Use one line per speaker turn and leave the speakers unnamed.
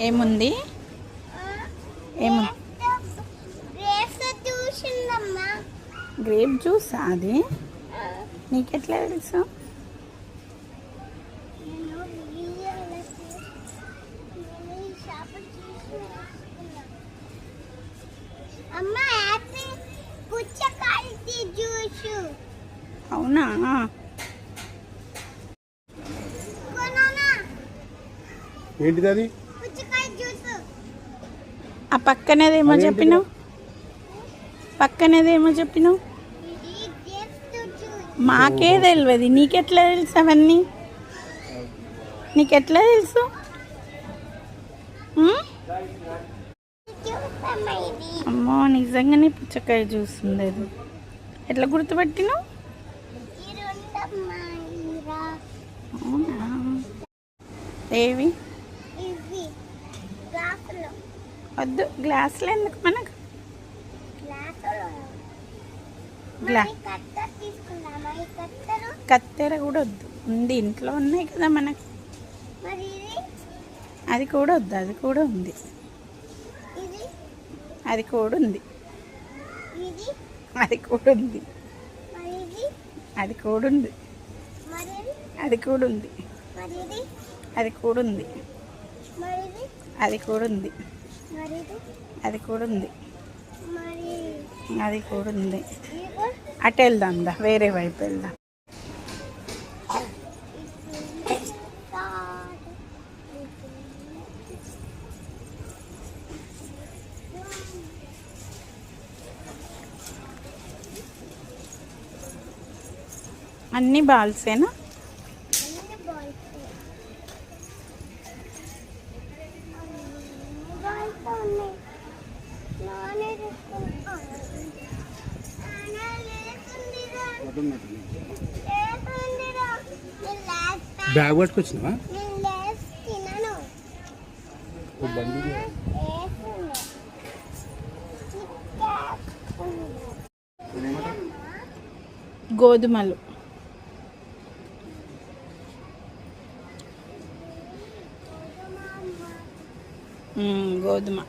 ఏముంది? Grape juice అది నీకెట్లా తెలుసు? అవునా?
ఏంటిది అది?
ఆ పక్కనేదేమో చెప్పినావు, పక్కనేదేమో చెప్పినావు. మాకే తెలియదు, నీకెట్లా తెలుసు అవన్నీ? నీకెట్లా తెలుసు? అమ్మో, నిజంగానే పుచ్చకాయ జ్యూస్ ఉంది అది. ఎట్లా గుర్తుపట్టినావు? అవునా? ఏవి? వద్దు, గ్లాసులు ఎందుకు మనకు? కత్తెర కూడా వద్దు, ఉంది ఇంట్లో ఉన్నాయి కదా మనకు. అది కూడా వద్దు, అది కూడా ఉంది, అది కూడా ఉంది, అది కూడా ఉంది, అది కూడా ఉంది, అది కూడా ఉంది, అది కూడా ఉంది, అది కూడా ఉంది, అది కూడా ఉంది, అది కూడా ఉంది. అటు వెళ్దాం దా, వేరే వైపు వెళ్దాం. అన్ని బాల్సేనా?
బ్యాగ్ పట్టుకొచ్చినావా?
గోధుమలు. గోధుమ.